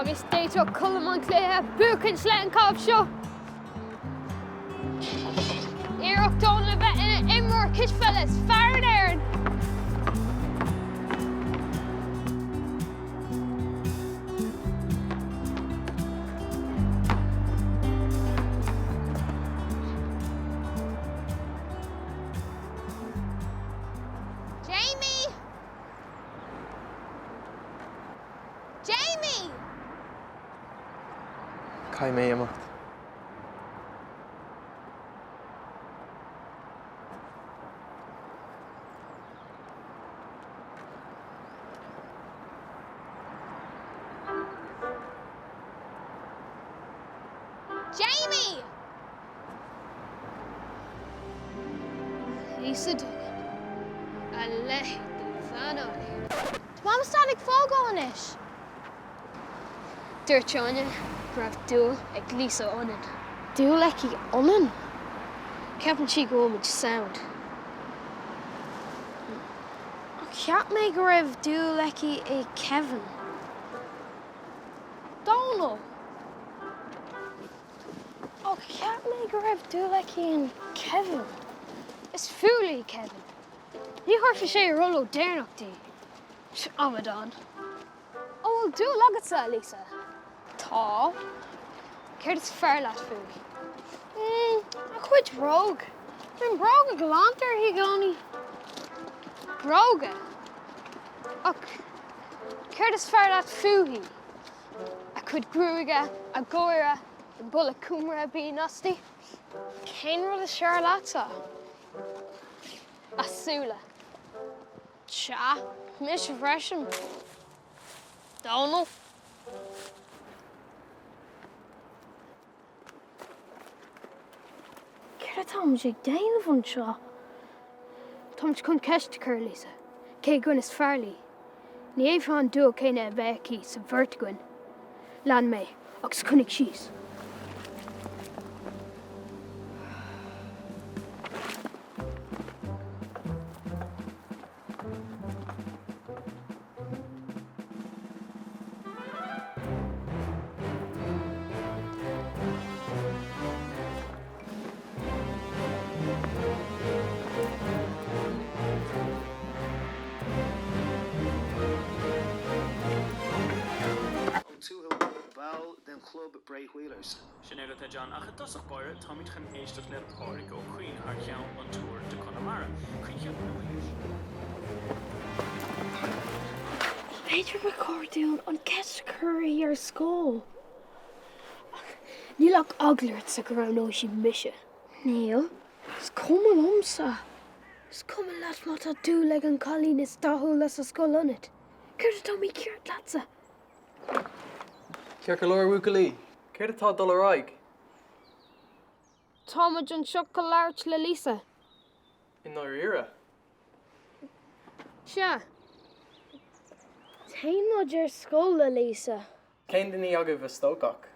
Agus déiteo colm an cléthe buchan slean cáb seo. Iarach dón le bheith ina imreoir kisfellas fear an éireann. Jamie! Jamie! Cai mé amacht. Jamie! Lisa Duggan. A leith fan on. Mama stadig fógáin is. Dúirt Seáine raibh dúil ag Lisa onan. Dúil ag onan? Ceapann si go muid sound. Ceap mé go raibh dúil ag Kevin. Donal! Oh, ceap mé go raibh dúil ag Kevin. Is fúlaí Kevin. Ní thuirfí sé ar rollo déirnachtaí. Amadán. Ó bhfuil dúil agat sa, Lisa. Tá. Céir is fearr leat fúlaí. A chuid bróg. Bhín bróg a glantar hí gánaí. Bróga. Ach, céir is fearr leat fúlaí. A chud grúige, a góire, an bula cúmara bí nastí. Cén rud is sear leat sa? Asúla. Tja, mis bhreisin. Donal. Ceir atá muid ag déanamh an seo? Táid chun ceiste chur, Lisa. Cé gon is fearlaí. Ní éh an dúil céine a bheith í sa bhirrtagoin. Lean mé, agus chunig síos. Den club Braithwheelers. Sinead a John ach dosach boire táid chun éisteach le páric ó chuoin ar cheann an túir de Connemara. Chuin Beidir recordún an ceist Cleary ar scóil. Níl ach aglairt sa go raibh nó sí mise. Níl, is cuma lomsa. Is cum leat má tá dúil ag an cholín is dathúil le sa scóil anad. Céir atá mí ceart leatsa. Ceir go leir bhuacailí. Céir atá dul aráig. Táid an seo go leirt le Lisa. In nóir ire. Se. Táimid ar scóil le Lisa. Cén duine agah bheith stógach.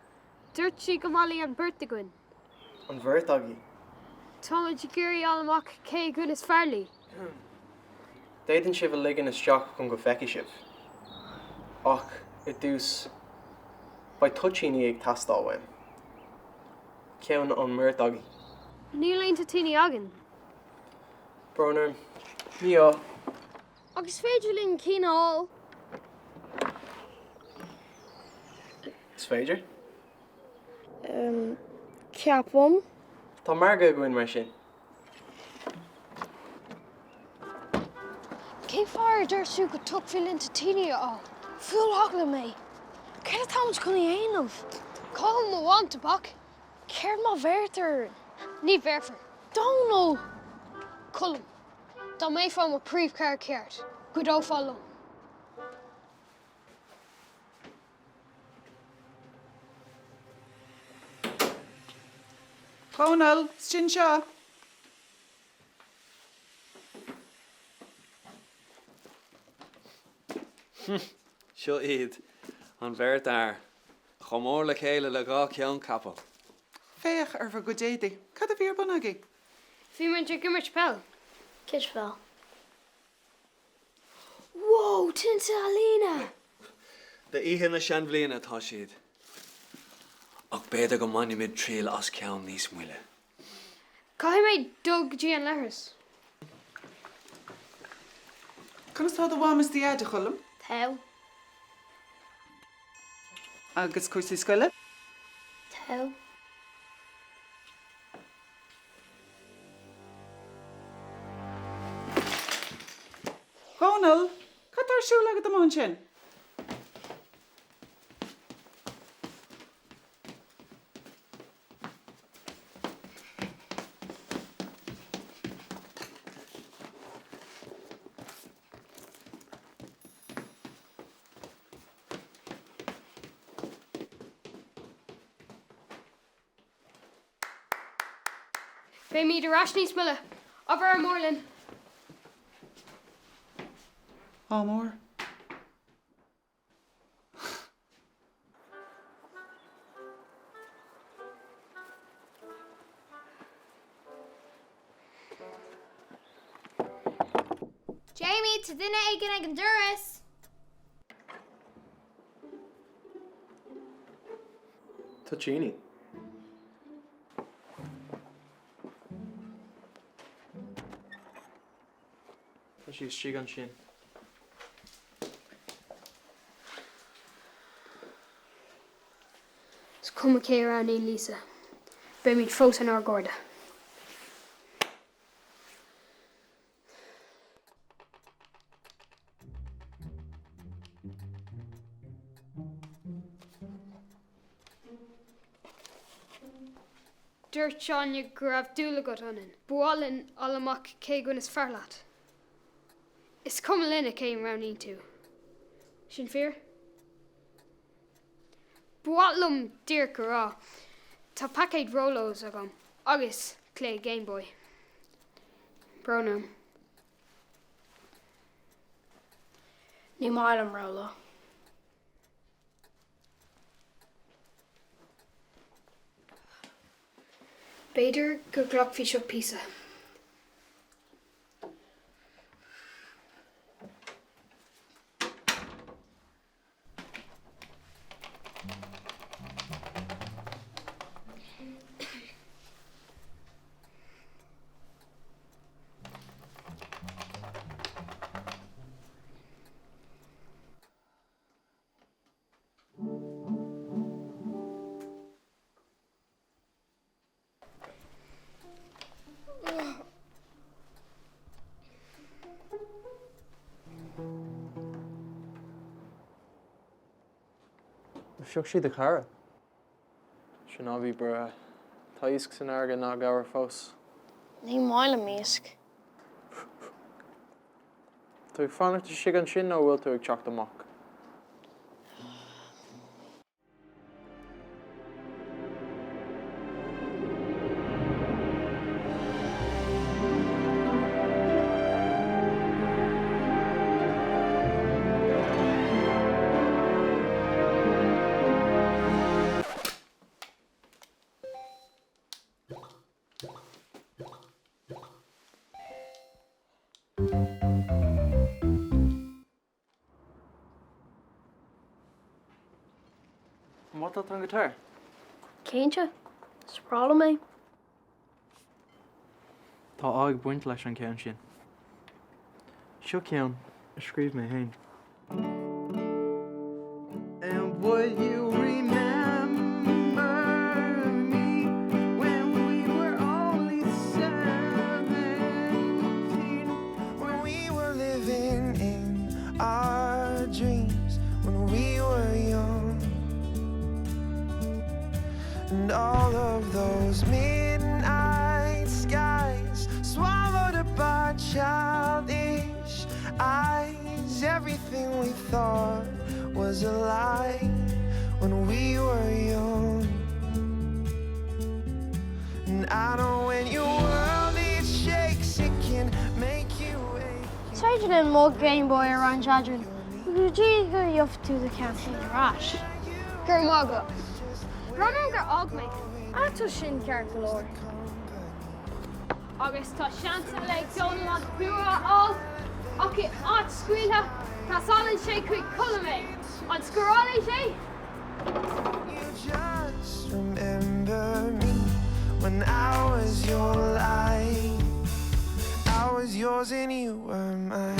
Dúirt si go bhalaí an bhirrtagoin. An bhirt agaí. Táid gurí allamach cé gon is fearlaí. Déidann sibh ligean isteach chun go feici sibh. Ach, I dús ba tutíní ag tastáhain. Ceann an mirt agaí. Níl aonanta tíine agan. Brónar, ní á. Agus féidir linn cíneáil. Is féidir? Ceapam. Tá marga goin mar sin. Cé fearr dúirsú go tuigfil into tíine á. Fuil agla mé. Ceir atá chun dhéanamh? Call mo bhaint tabach. Ceir má bhéirtar. Ní bhéirfar. Donal. Colm. Tá mé fám a príomhcar ceart. Go dó fáil. Conal, sin seo. Seo iad an bheirt air. Chomór le chéile le gá ceann capal. Féach ar bhar go déadaí. Cad a bhíar bunagaí? Bhí man gimmert pell. Kis fel. Whoa, Tinta Alina. De ihe na sean bbliana tá siad. Ach beidir go maine mid tríal as ceann níos muile. Cai mé dug Deane leithrs. Conas tá do bhámas di a cholam? Tew. Agus cuasí scoile? Tew. Ronald, cad ar siúil agad amán sin? Bé mi de rasní smile. Aber Morlin. Ámór. Jamie, to dinner egg and Honduras. Tuccini. Tá sí strí an sin. Is cum cé ar an Lisa. Bé mi fós an ar gorda. Dúirt Seáine gur raibh dúla go anin. Bhuailinn alamach cé gon is fearlaat. Is cum linna céim round tú. Sin fear? Bhuailm dír go rá. Tá package Rolos agam. Agus clé Game Boy. Bronam. Ní málam Rolo. Beidir go glocfi seo pizza. Seoch si de cara. Sin ábhí bra taísc san airge ná gabhar fós. Ní málam mísc. Tá ag fannacht si an sin nó bhfuil tú ag teacht amach? What that an guitar? Céinte? Sprála mé. Tá ág buint leis an ceann sin. Seo ceann, a scríb mé hain. And would you remember me when we were only 17? When we were living in our dreams, when we were young, and all of those midnight skies swallowed up our childish eyes. Everything we thought was a lie when we were young. And I know when your world it shakes, it can make you wake. Sargent and more Game Boy around Jadrin. Would you go off to the campaign Roche? Gur mága. Bronam gur ág mé. Ato sin ceart galore. Agus tá seansa le Donald bua all. Ach áit scuilthe, tá salin sé chuig cola mé. On Scarali J. You just remember me when I was your light. I was yours and you were mine.